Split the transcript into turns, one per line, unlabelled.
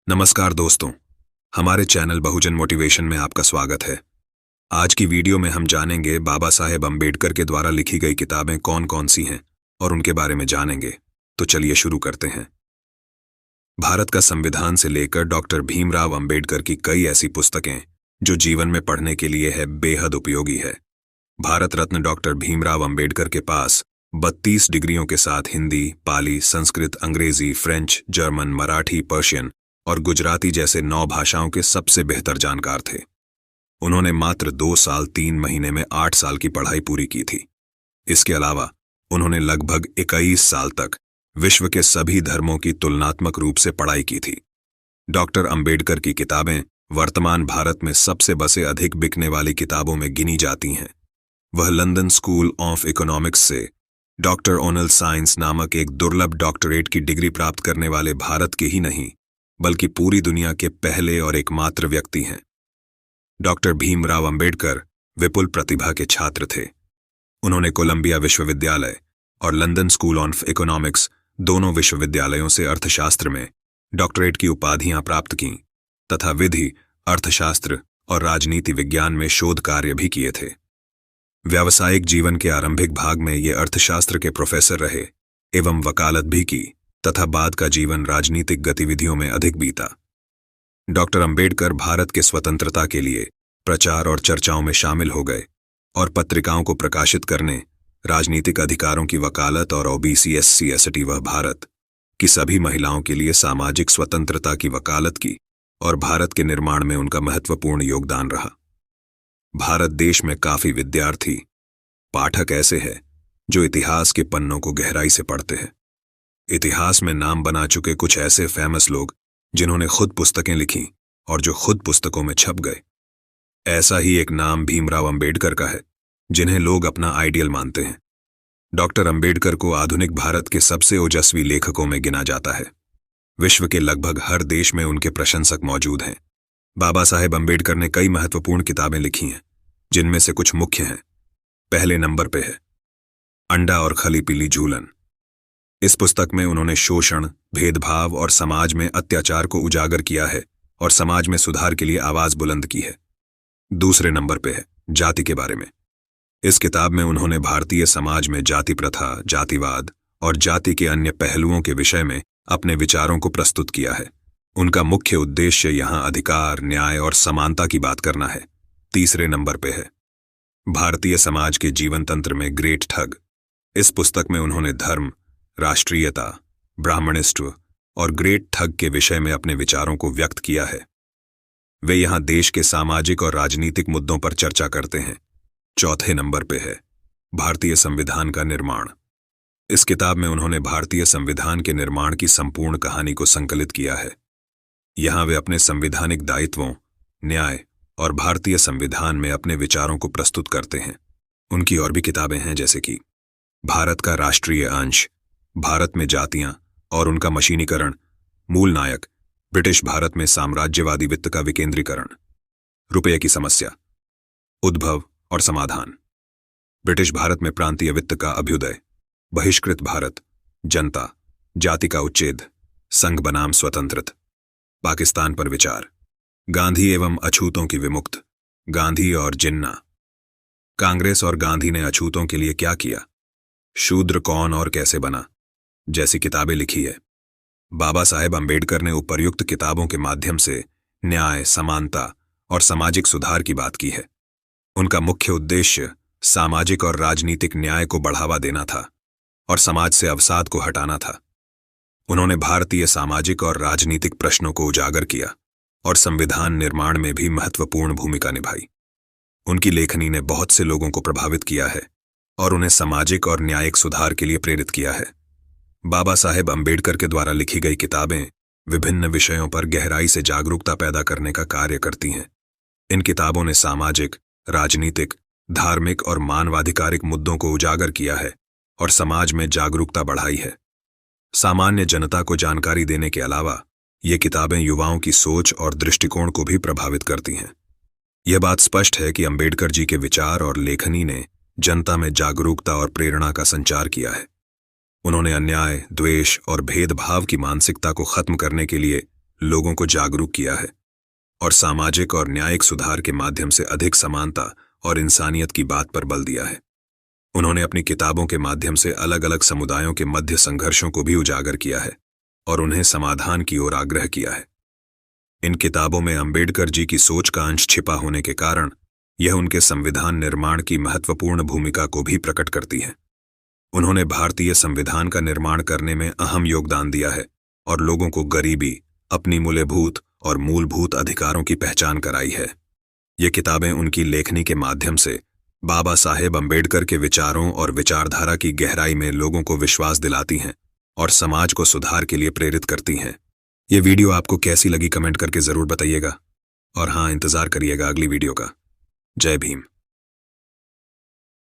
नमस्कार दोस्तों, हमारे चैनल बहुजन मोटिवेशन में आपका स्वागत है। आज की वीडियो में हम जानेंगे बाबा साहेब अम्बेडकर के द्वारा लिखी गई किताबें कौन कौन सी हैं और उनके बारे में जानेंगे। तो चलिए शुरू करते हैं। भारत का संविधान से लेकर डॉक्टर भीमराव अम्बेडकर की कई ऐसी पुस्तकें जो जीवन में पढ़ने के लिए है बेहद उपयोगी है। भारत रत्न डॉक्टर भीमराव अम्बेडकर के पास 32 डिग्रियों के साथ हिंदी, पाली, संस्कृत, अंग्रेजी, फ्रेंच, जर्मन, मराठी, पर्शियन और गुजराती जैसे 9 भाषाओं के सबसे बेहतर जानकार थे। उन्होंने मात्र 2 साल 3 महीने में 8 साल की पढ़ाई पूरी की थी। इसके अलावा उन्होंने लगभग 21 साल तक विश्व के सभी धर्मों की तुलनात्मक रूप से पढ़ाई की थी। डॉक्टर अम्बेडकर की किताबें वर्तमान भारत में सबसे बसे अधिक बिकने वाली किताबों में गिनी जाती हैं। वह लंदन स्कूल ऑफ इकोनॉमिक्स से डॉक्टर ऑनल साइंस नामक एक दुर्लभ डॉक्टरेट की डिग्री प्राप्त करने वाले भारत के ही नहीं बल्कि पूरी दुनिया के पहले और एकमात्र व्यक्ति हैं। डॉक्टर भीमराव अम्बेडकर विपुल प्रतिभा के छात्र थे। उन्होंने कोलंबिया विश्वविद्यालय और लंदन स्कूल ऑफ इकोनॉमिक्स दोनों विश्वविद्यालयों से अर्थशास्त्र में डॉक्टरेट की उपाधियां प्राप्त कीं तथा विधि, अर्थशास्त्र और राजनीति विज्ञान में शोध कार्य भी किए थे। व्यावसायिक जीवन के आरंभिक भाग में ये अर्थशास्त्र के प्रोफेसर रहे एवं वकालत भी की तथा बाद का जीवन राजनीतिक गतिविधियों में अधिक बीता। डॉक्टर अम्बेडकर भारत के स्वतंत्रता के लिए प्रचार और चर्चाओं में शामिल हो गए और पत्रिकाओं को प्रकाशित करने, राजनीतिक अधिकारों की वकालत और ओबीसी, एससी, एसटी व भारत की सभी महिलाओं के लिए सामाजिक स्वतंत्रता की वकालत की और भारत के निर्माण में उनका महत्वपूर्ण योगदान रहा। भारत देश में काफी विद्यार्थी, पाठक ऐसे हैं जो इतिहास के पन्नों को गहराई से पढ़ते हैं। इतिहास में नाम बना चुके कुछ ऐसे फेमस लोग जिन्होंने खुद पुस्तकें लिखीं और जो खुद पुस्तकों में छप गए। ऐसा ही एक नाम भीमराव अम्बेडकर का है जिन्हें लोग अपना आइडियल मानते हैं। डॉक्टर अम्बेडकर को आधुनिक भारत के सबसे ओजस्वी लेखकों में गिना जाता है। विश्व के लगभग हर देश में उनके प्रशंसक मौजूद हैं। बाबा साहेब अम्बेडकर ने कई महत्वपूर्ण किताबें लिखी हैं जिनमें से कुछ मुख्य हैं। पहले नंबर पे है अंडा और खली पीली झूलन। इस पुस्तक में उन्होंने शोषण, भेदभाव और समाज में अत्याचार को उजागर किया है और समाज में सुधार के लिए आवाज बुलंद की है। दूसरे नंबर पे है जाति के बारे में। इस किताब में उन्होंने भारतीय समाज में जाति प्रथा, जातिवाद और जाति के अन्य पहलुओं के विषय में अपने विचारों को प्रस्तुत किया है। उनका मुख्य उद्देश्य यहाँ अधिकार, न्याय और समानता की बात करना है। तीसरे नंबर पे है भारतीय समाज के जीवन तंत्र में ग्रेट ठग। इस पुस्तक में उन्होंने धर्म, राष्ट्रीयता, ब्राह्मणित्व और ग्रेट ठग के विषय में अपने विचारों को व्यक्त किया है। वे यहाँ देश के सामाजिक और राजनीतिक मुद्दों पर चर्चा करते हैं। चौथे नंबर पे है भारतीय संविधान का निर्माण। इस किताब में उन्होंने भारतीय संविधान के निर्माण की संपूर्ण कहानी को संकलित किया है। यहाँ वे अपने संवैधानिक दायित्वों, न्याय और भारतीय संविधान में अपने विचारों को प्रस्तुत करते हैं। उनकी और भी किताबें हैं जैसे कि भारत का राष्ट्रीय अंश, भारत में जातियां और उनका मशीनीकरण, मूल नायक, ब्रिटिश भारत में साम्राज्यवादी वित्त का विकेंद्रीकरण, रुपये की समस्या, उद्भव और समाधान, ब्रिटिश भारत में प्रांतीय वित्त का अभ्युदय, बहिष्कृत भारत, जनता, जाति का उच्छेद, संघ बनाम स्वतंत्रता, पाकिस्तान पर विचार, गांधी एवं अछूतों की विमुक्त, गांधी और जिन्ना, कांग्रेस और गांधी ने अछूतों के लिए क्या किया, शूद्र कौन और कैसे बना जैसी किताबें लिखी है। बाबा साहेब अम्बेडकर ने उपर्युक्त किताबों के माध्यम से न्याय, समानता और सामाजिक सुधार की बात की है। उनका मुख्य उद्देश्य सामाजिक और राजनीतिक न्याय को बढ़ावा देना था और समाज से अवसाद को हटाना था। उन्होंने भारतीय सामाजिक और राजनीतिक प्रश्नों को उजागर किया और संविधान निर्माण में भी महत्वपूर्ण भूमिका निभाई। उनकी लेखनी ने बहुत से लोगों को प्रभावित किया है और उन्हें सामाजिक और न्यायिक सुधार के लिए प्रेरित किया है। बाबा साहेब अम्बेडकर के द्वारा लिखी गई किताबें विभिन्न विषयों पर गहराई से जागरूकता पैदा करने का कार्य करती हैं। इन किताबों ने सामाजिक, राजनीतिक, धार्मिक और मानवाधिकारिक मुद्दों को उजागर किया है और समाज में जागरूकता बढ़ाई है। सामान्य जनता को जानकारी देने के अलावा ये किताबें युवाओं की सोच और दृष्टिकोण को भी प्रभावित करती हैं। यह बात स्पष्ट है कि अम्बेडकर जी के विचार और लेखनी ने जनता में जागरूकता और प्रेरणा का संचार किया है। उन्होंने अन्याय, द्वेष और भेदभाव की मानसिकता को खत्म करने के लिए लोगों को जागरूक किया है और सामाजिक और न्यायिक सुधार के माध्यम से अधिक समानता और इंसानियत की बात पर बल दिया है। उन्होंने अपनी किताबों के माध्यम से अलग अलग समुदायों के मध्य संघर्षों को भी उजागर किया है और उन्हें समाधान की ओर आग्रह किया है। इन किताबों में अंबेडकर जी की सोच का अंश छिपा होने के कारण यह उनके संविधान निर्माण की महत्वपूर्ण भूमिका को भी प्रकट करती है। उन्होंने भारतीय संविधान का निर्माण करने में अहम योगदान दिया है और लोगों को गरीबी, अपनी मूलभूत और मूलभूत अधिकारों की पहचान कराई है। ये किताबें उनकी लेखनी के माध्यम से बाबा साहेब अंबेडकर के विचारों और विचारधारा की गहराई में लोगों को विश्वास दिलाती हैं और समाज को सुधार के लिए प्रेरित करती हैं। ये वीडियो आपको कैसी लगी कमेंट करके जरूर बताइएगा और हाँ, इंतजार करिएगा अगली वीडियो का। जय भीम।